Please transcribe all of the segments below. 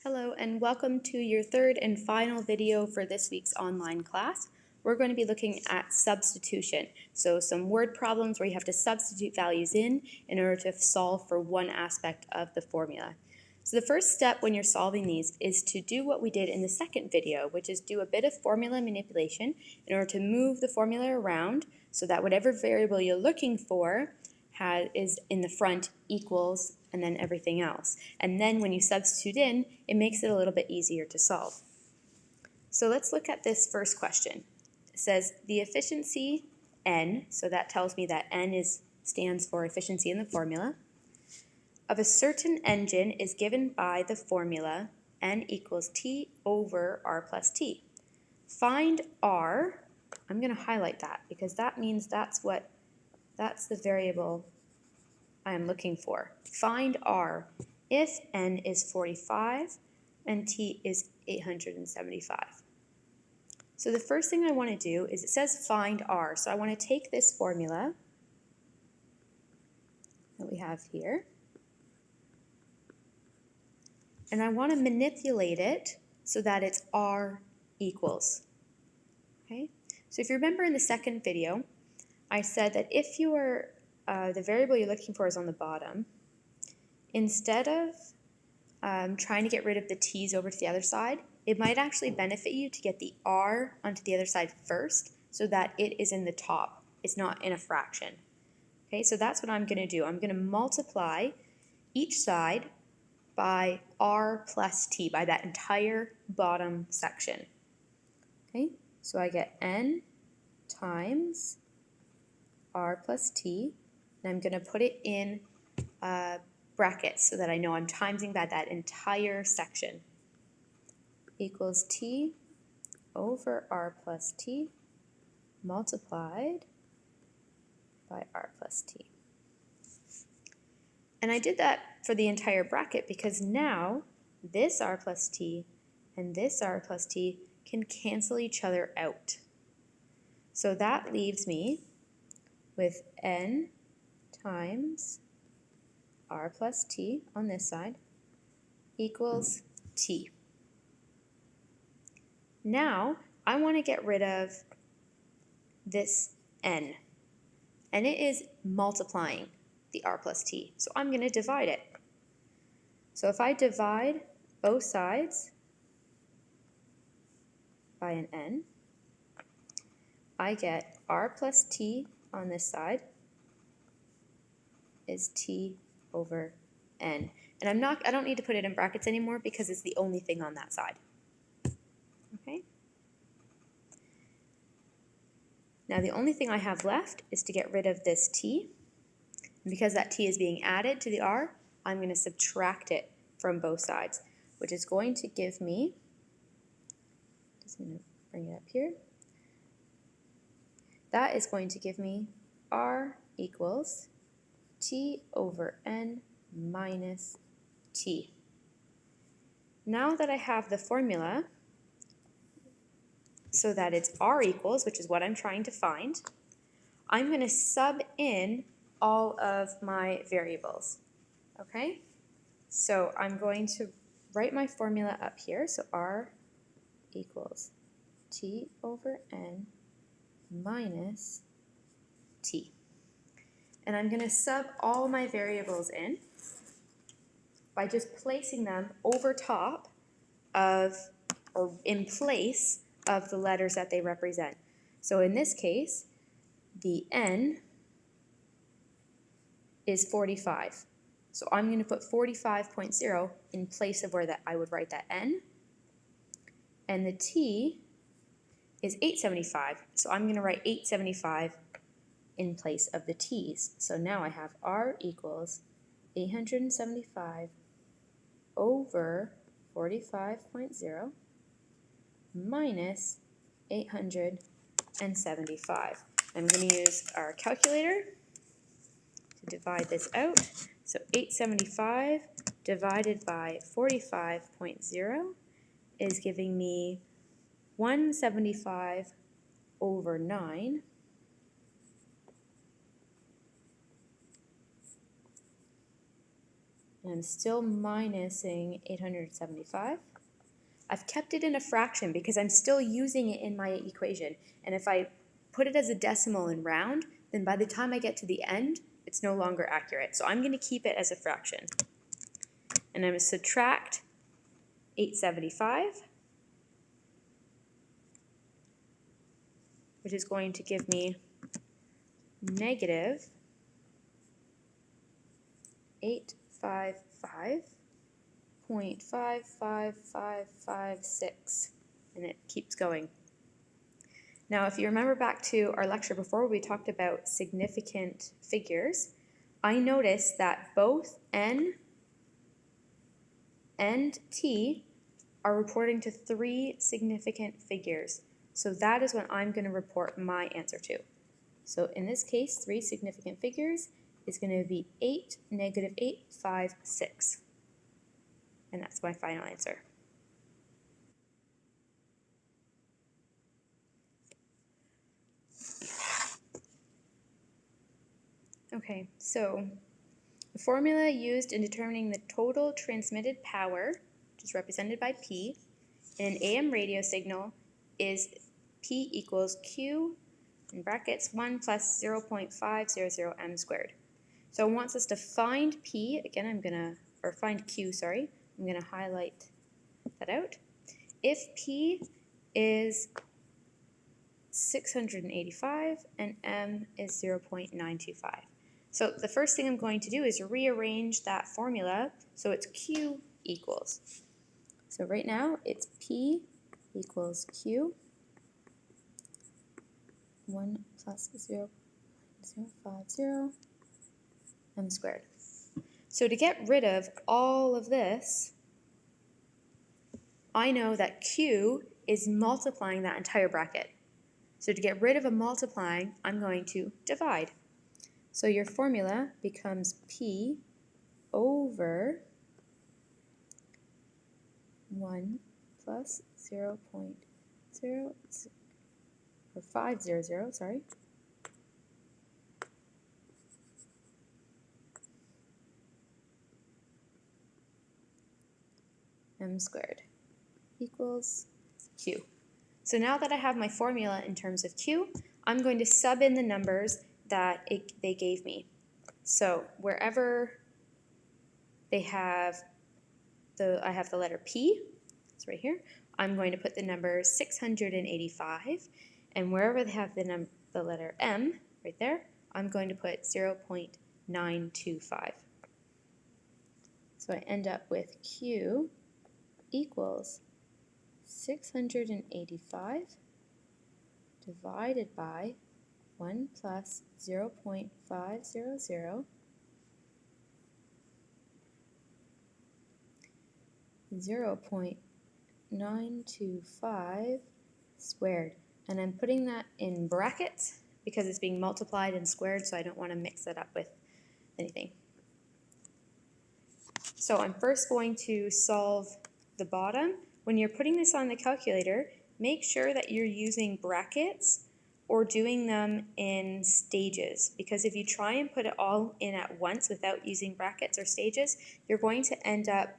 Hello and welcome to your third and final video for this week's online class. We're going to be looking at substitution. So some word problems where you have to substitute values in order to solve for one aspect of the formula. So the first step when you're solving these is to do what we did in the second video, which is do a bit of formula manipulation in order to move the formula around so that whatever variable you're looking for is in the front equals and then everything else. And then when you substitute in, it makes it a little bit easier to solve. So let's look at this first question. It says the efficiency N, so that tells me that N stands for efficiency in the formula, of a certain engine is given by the formula N equals T over R plus T. Find R, I'm going to highlight that because that means that's the variable I am looking for. Find R if N is 45 and T is 875. So the first thing I want to do is it says find R. So I want to take this formula that we have here and I want to manipulate it so that it's R equals. Okay? So if you remember in the second video, I said that if the variable you're looking for is on the bottom, instead of trying to get rid of the t's over to the other side, it might actually benefit you to get the r onto the other side first so that it is in the top. It's not in a fraction. Okay, so that's what I'm going to do. I'm going to multiply each side by r plus t, by that entire bottom section. Okay, so I get n times r plus t, and I'm going to put it in brackets so that I know I'm timesing by that entire section, equals t over r plus t multiplied by r plus t. And I did that for the entire bracket because now this r plus t and this r plus t can cancel each other out. So that leaves me with n times r plus t on this side equals t. Now I want to get rid of this n, and it is multiplying the r plus t, so I'm going to divide it. So if I divide both sides by an n, I get r plus t on this side is t over n. And I don't need to put it in brackets anymore because it's the only thing on that side. Okay? Now the only thing I have left is to get rid of this t. And because that t is being added to the r, I'm going to subtract it from both sides, which is going to give me, just going to bring it up here, that is going to give me r equals t over n minus t. Now that I have the formula so that it's r equals, which is what I'm trying to find, I'm going to sub in all of my variables. Okay? So I'm going to write my formula up here. So r equals t over n minus t. And I'm going to sub all my variables in by just placing them over top of, or in place of, the letters that they represent. So in this case, the n is 45. So I'm going to put 45.0 in place of where I would write that n. And the t is 875. So I'm going to write 875 in place of the t's. So now I have r equals 875 over 45.0 minus 875. I'm going to use our calculator to divide this out. So 875 divided by 45.0 is giving me 175 over 9. and I'm still minusing 875. I've kept it in a fraction because I'm still using it in my equation, and if I put it as a decimal and round, then by the time I get to the end, it's no longer accurate. So I'm going to keep it as a fraction. And I'm going to subtract 875, which is going to give me negative 855.55556, and it keeps going. Now, if you remember back to our lecture before, we talked about significant figures. I noticed that both n and t are reporting to 3 significant figures. So that is what I'm going to report my answer to. So in this case, 3 significant figures is going to be 8, negative 8, 5, 6. And that's my final answer. Okay, so the formula used in determining the total transmitted power, which is represented by P, in an AM radio signal is P equals Q, in brackets, 1 plus 0.500 m squared. So it wants us to find P, again find Q, sorry. I'm going to highlight that out. If P is 685 and M is 0.925. So the first thing I'm going to do is rearrange that formula so it's Q equals. So right now it's P equals Q, 1 plus 0.050 m squared. So to get rid of all of this, I know that Q is multiplying that entire bracket. So to get rid of a multiplying, I'm going to divide. So your formula becomes P over 1 plus 500, sorry, m squared equals Q. So now that I have my formula in terms of Q, I'm going to sub in the numbers that they gave me. So wherever I have the letter P, it's right here, I'm going to put the number 685, and wherever they have the letter M, right there, I'm going to put 0.925. So I end up with Q equals 685 divided by 1 plus 0.500 0.925 squared. And I'm putting that in brackets because it's being multiplied and squared, so I don't want to mix that up with anything. So I'm first going to solve the bottom. When you're putting this on the calculator, make sure that you're using brackets or doing them in stages, because if you try and put it all in at once without using brackets or stages, you're going to end up,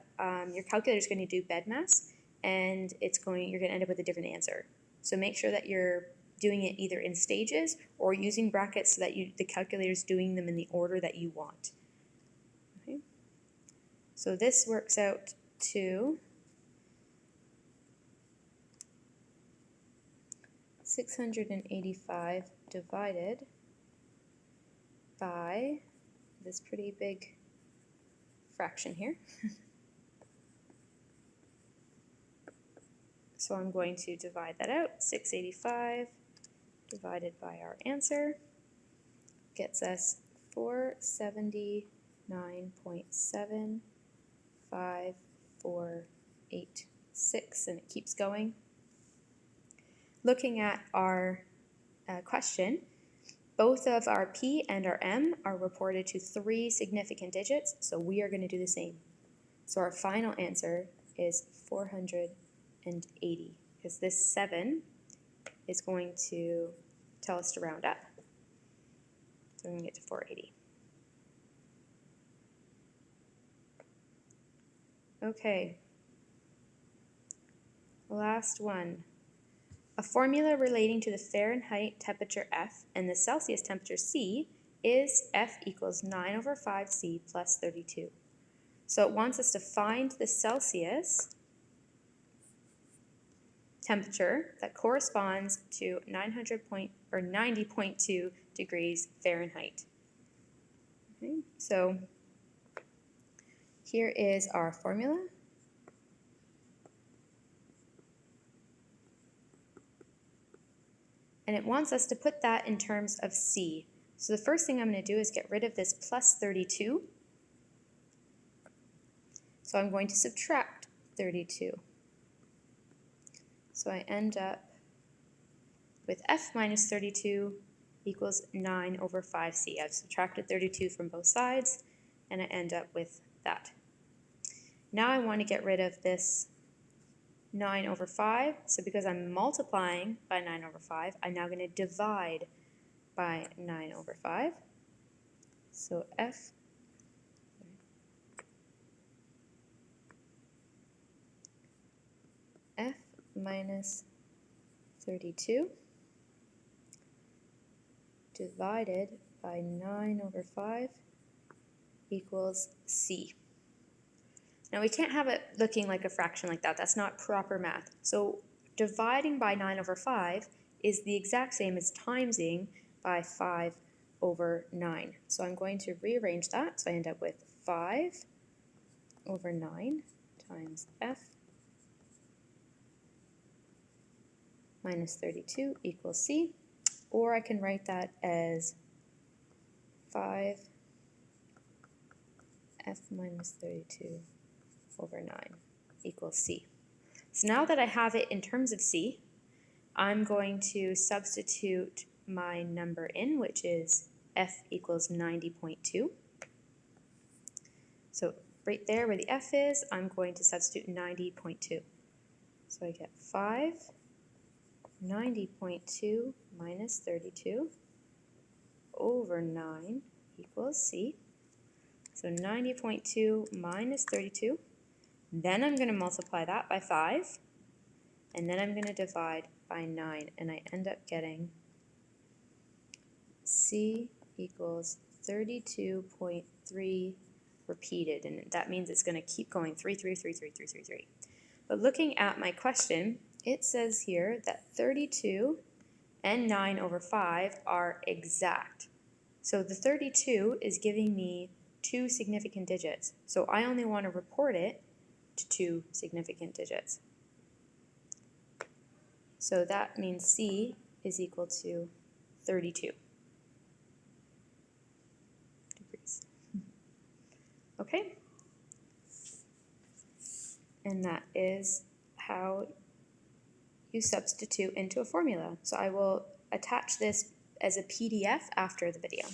your calculator is going to do BEDMAS, and you're going to end up with a different answer. So make sure that you're doing it either in stages or using brackets so that the calculator is doing them in the order that you want. Okay. So this works out to 685 divided by this pretty big fraction here. So I'm going to divide that out. 685 divided by our answer gets us 479.75486, and it keeps going. Looking at our question, both of our P and our M are reported to 3 significant digits, so we are going to do the same. So our final answer is 480, because this 7 is going to tell us to round up. So we're going to get to 480. Okay. Last one. A formula relating to the Fahrenheit temperature F and the Celsius temperature C is F equals 9 over 5C plus 32. So it wants us to find the Celsius temperature that corresponds to 90.2 degrees Fahrenheit. Okay, so here is our formula. And it wants us to put that in terms of C. So the first thing I'm going to do is get rid of this plus 32. So I'm going to subtract 32. So I end up with F minus 32 equals 9 over 5C. I've subtracted 32 from both sides, and I end up with that. Now I want to get rid of this 9 over 5. So because I'm multiplying by 9 over 5, I'm now going to divide by 9 over 5. So F minus 32 divided by 9 over 5 equals C. Now we can't have it looking like a fraction like that. That's not proper math. So dividing by 9 over 5 is the exact same as timesing by 5 over 9. So I'm going to rearrange that. So I end up with 5 over 9 times F minus 32 equals C. Or I can write that as 5 F minus 32 over 9 equals C. So now that I have it in terms of C, I'm going to substitute my number in, which is F equals 90.2. So right there where the F is, I'm going to substitute 90.2. So I get 5 90.2 minus 32 over 9 equals C. So 90.2 minus 32. Then I'm going to multiply that by 5. And then I'm going to divide by 9. And I end up getting C equals 32.3 repeated. And that means it's going to keep going 3, 3, 3, 3, 3, 3, 3. But looking at my question, it says here that 32 and 9 over 5 are exact. So the 32 is giving me 2 significant digits. So I only want to report it to 2 significant digits. So that means C is equal to 32 degrees. Okay? And that is how you substitute into a formula. So I will attach this as a PDF after the video.